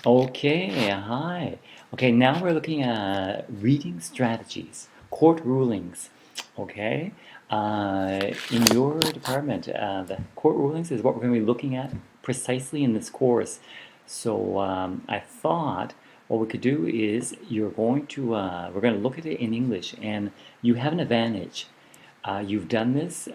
Okay, hi. Okay, now we're looking at reading strategies, court rulings. Okay, in your department, the court rulings is what we're going to be looking at precisely in this course. So I thought what we could do is we're going to look at it in English, and you have an advantage. You've done this.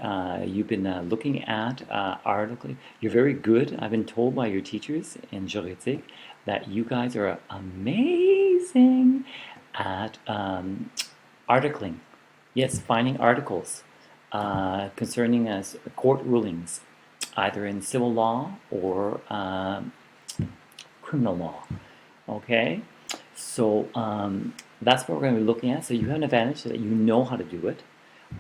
You've been looking at article. You're very good. I've been told by your teachers in juridique that you guys are amazing at articling. Yes, finding articles concerning court rulings, either in civil law or criminal law. Okay, so that's what we're going to be looking at. So you have an advantage that you know how to do it.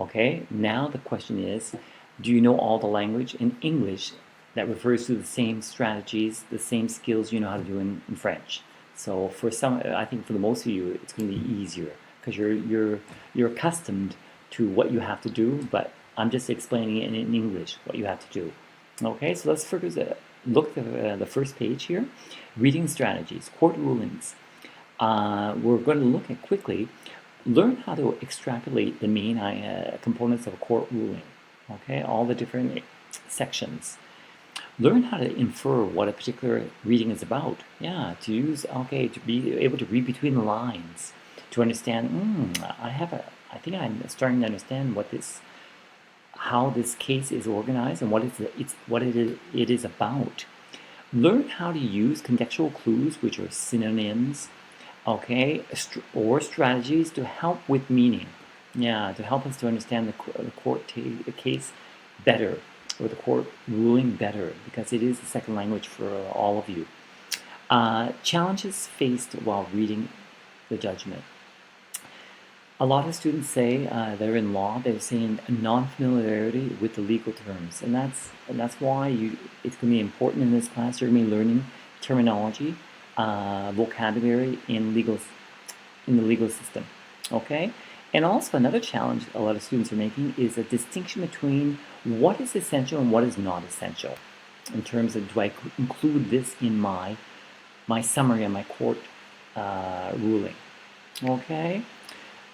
Okay, now the question is, do you know all the language in English that refers to the same strategies, the same skills you know how to do in French? So for some, I think for the most of you, it's going to be easier because you're accustomed to what you have to do, but I'm just explaining it in English what you have to do. Okay, so let's first look at the first page here. Reading strategies, court rulings. We're going to look at quickly, learn how to extrapolate the main components of a court ruling. Okay, all the different sections. Learn how to infer what a particular reading is about. Yeah, to use, okay, to be able to read between the lines, to understand, I think I'm starting to understand how this case is organized and it is about. Learn how to use contextual clues, which are synonyms, okay, or strategies to help with meaning. Yeah, to help us to understand the case better, or the court ruling better, because it is the second language for all of you. Challenges faced while reading the judgment. A lot of students say they're in law. They're saying non-familiarity with the legal terms, and that's why it's going to be important in this class. You're going to be learning terminology, vocabulary in the legal system. Okay, and also another challenge a lot of students are making is a distinction between what is essential and what is not essential. In terms of, do I include this in my summary of my court ruling? Okay.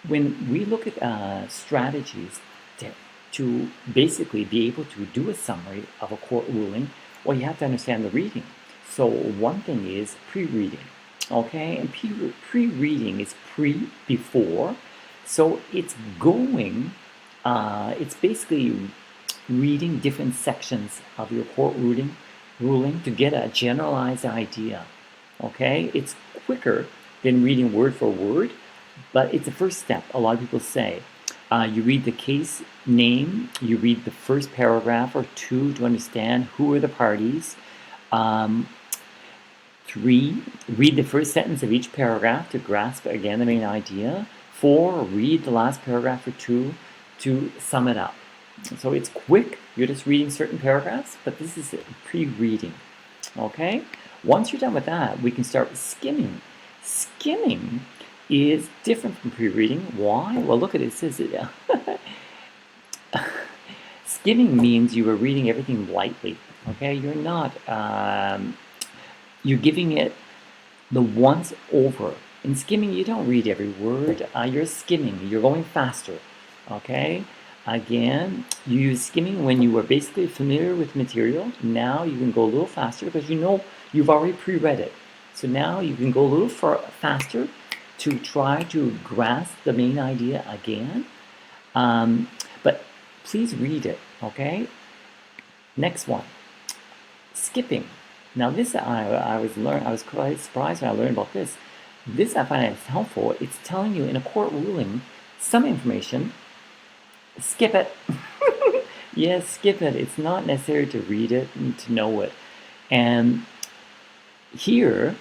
When we look at strategies to basically be able to do a summary of a court ruling, well, you have to understand the reading. So one thing is pre-reading, okay? And pre-reading is before, so it's basically reading different sections of your court ruling to get a generalized idea, okay? It's quicker than reading word for word, but it's the first step. A lot of people say you read the case name, you read the first paragraph or two to understand who are the parties. 3, read the first sentence of each paragraph to grasp again the main idea. 4, read the last paragraph or two to sum it up. So it's quick, you're just reading certain paragraphs, but this is pre-reading. Okay? Once you're done with that, we can start skimming. Skimming is different from pre-reading. Why? Well, look at it. It says skimming means you are reading everything lightly. Okay, you're not. You're giving it the once over. In skimming, you don't read every word. You're skimming. You're going faster. Okay. Again, you use skimming when you are basically familiar with material. Now you can go a little faster because you know you've already pre-read it. So now you can go a little faster to try to grasp the main idea again. But please read it, okay? Next one, skipping. Now this I was quite surprised when I learned about this. This I find it's helpful. It's telling you in a court ruling some information. Skip it. Yes, skip it. It's not necessary to read it and to know it. And here,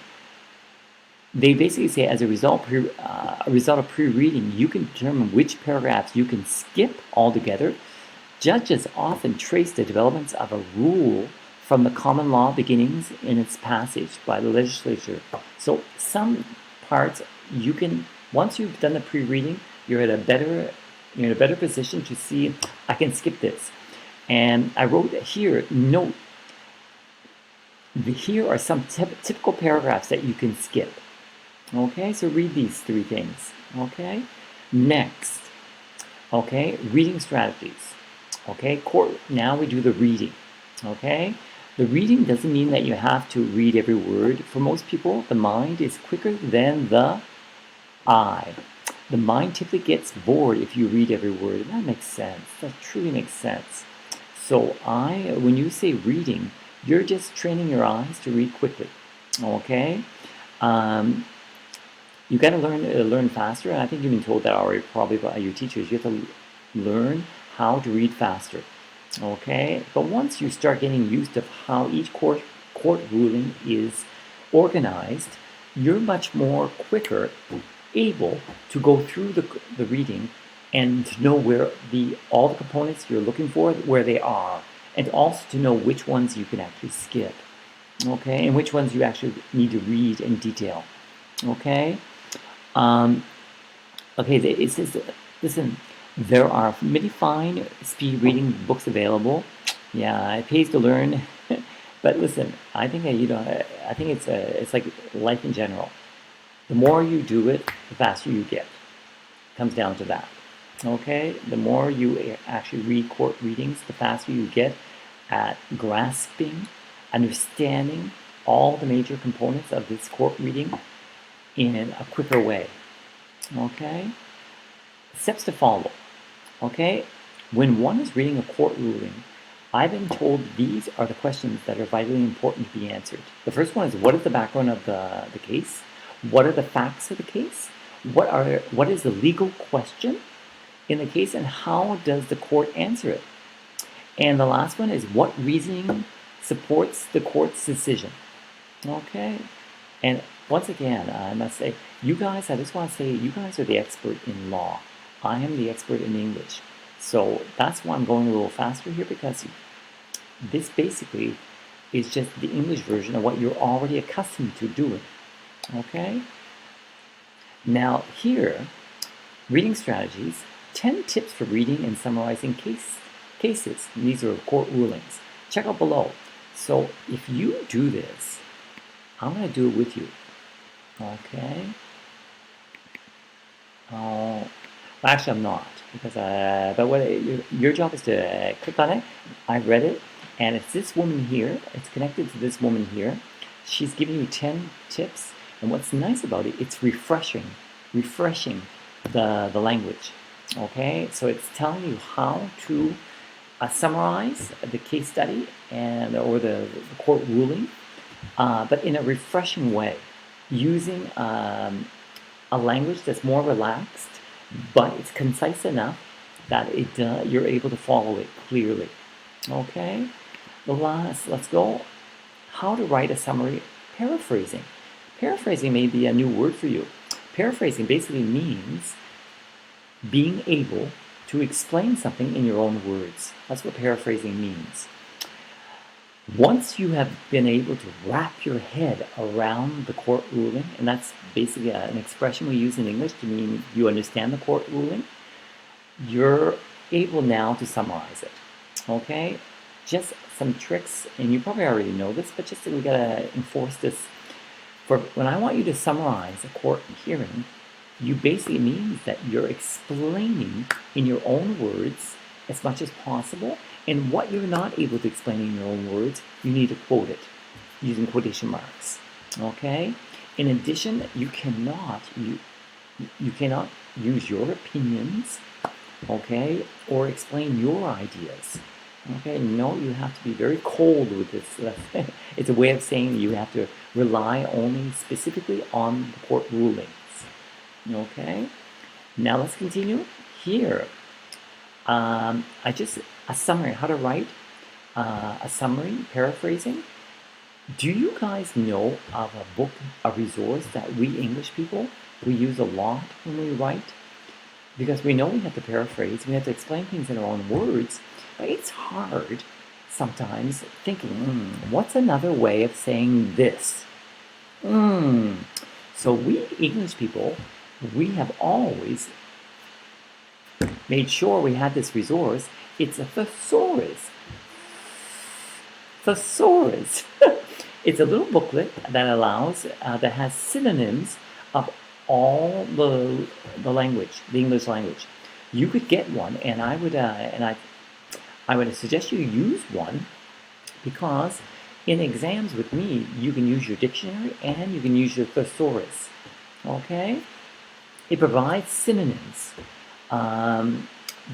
they basically say as a result of pre-reading, you can determine which paragraphs you can skip altogether. Judges often trace the developments of a rule from the common law beginnings in its passage by the legislature. So some parts you can, once you've done the pre-reading, you're in a better position to see, I can skip this. And I wrote here, note, Here are some typical paragraphs that you can skip. Okay, so read these three things. Okay, next. Okay, reading strategies. Okay, now we do the reading. Okay, the reading doesn't mean that you have to read every word. For most people, the mind is quicker than the eye. The mind typically gets bored if you read every word, and that makes sense. That truly makes sense. So when you say reading, you're just training your eyes to read quickly. Okay, um, you got to learn faster, and I think you've been told that already probably by your teachers. You have to learn how to read faster. Okay, but once you start getting used to how each court ruling is organized, you're much more quicker able to go through the reading and to know where all the components you're looking for, where they are, and also to know which ones you can actually skip, okay, and which ones you actually need to read in detail, okay. um, okay, it says, listen, there are many fine speed reading books available. Yeah, it pays to learn. But listen, I think that I think it's like life in general. The more you do it, the faster you get. It comes down to that. Okay? The more you actually read court readings, the faster you get at grasping, understanding all the major components of this court reading in a quicker way. Okay? Steps to follow. Okay? When one is reading a court ruling, I've been told these are the questions that are vitally important to be answered. The first one is, what is the background of the case? What are the facts of the case? What is the legal question in the case, and how does the court answer it? And the last one is, what reasoning supports the court's decision? Okay? And once again, I must say, I just want to say, you guys are the expert in law. I am the expert in English. So that's why I'm going a little faster here, because this basically is just the English version of what you're already accustomed to doing. Okay? Now here, reading strategies, 10 tips for reading and summarizing cases. These are court rulings. Check out below. So if you do this, I'm going to do it with you. Okay? Oh, actually I'm not, because but what your job is to click on it. I read it, and it's this woman here. It's connected to this woman here. She's giving you 10 tips, and what's nice about it, it's refreshing the language. Okay, so it's telling you how to summarize the case study or the court ruling, but in a refreshing way, using a language that's more relaxed, but it's concise enough that you're able to follow it clearly. Okay, let's go. How to write a summary. Paraphrasing. Paraphrasing may be a new word for you. Paraphrasing basically means being able to explain something in your own words. That's what paraphrasing means. Once you have been able to wrap your head around the court ruling, and that's basically an expression we use in English to mean you understand the court ruling, you're able now to summarize it. Okay? Just some tricks, and you probably already know this, but just we gotta enforce this. For when I want you to summarize a court hearing, you basically means that you're explaining in your own words as much as possible, and what you're not able to explain in your own words, you need to quote it using quotation marks. Okay? In addition, you cannot use your opinions, okay, or explain your ideas. Okay, no, you have to be very cold with this. It's a way of saying you have to rely only specifically on the court rulings. Okay, now let's continue here. A summary, how to write a summary, paraphrasing. Do you guys know of a book, a resource that we English people, we use a lot when we write? Because we know we have to paraphrase, we have to explain things in our own words, but it's hard sometimes thinking, what's another way of saying this? So we English people, we have always made sure we had this resource. It's a thesaurus. Thesaurus. It's a little booklet that allows that has synonyms of all the language, the English language. You could get one, and I would suggest you use one because in exams with me, you can use your dictionary and you can use your thesaurus. Okay, it provides synonyms.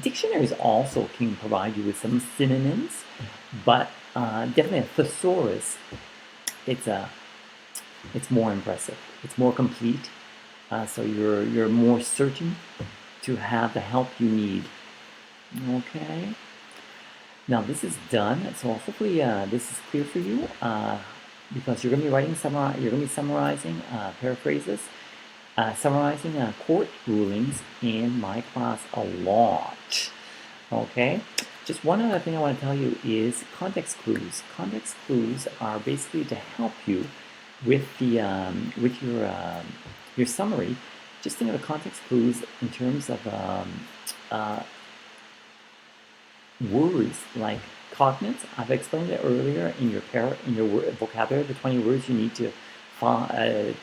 Dictionaries also can provide you with some synonyms, but definitely a thesaurus. It's more impressive. It's more complete. So you're more certain to have the help you need. Okay. Now this is done. So hopefully this is clear for you because you're going to be you're going to be summarizing paraphrases, summarizing court rulings in my class a lot. Okay. Just one other thing I want to tell you is context clues. Context clues are basically to help you with your summary. Just think of the context clues in terms of words like cognates. I've explained it earlier in your vocabulary, the 20 words you need to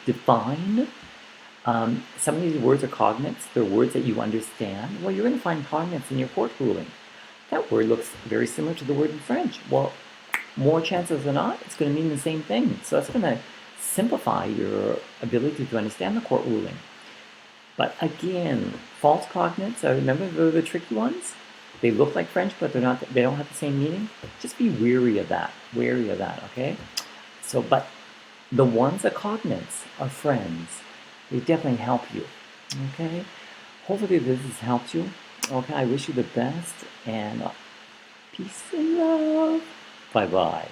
define. Some of these words are cognates. They're words that you understand. Well, you're going to find cognates in your court ruling. That word looks very similar to the word in French. Well, more chances than not, it's going to mean the same thing. So that's going to simplify your ability to understand the court ruling. But again, false cognates, remember they're the tricky ones? They look like French, but they're not. They don't have the same meaning. Just be wary of that. Wary of that, okay? So, but the ones that cognates are friends. They definitely help you, okay? Hopefully this has helped you. Okay, I wish you the best, and peace and love. Bye-bye.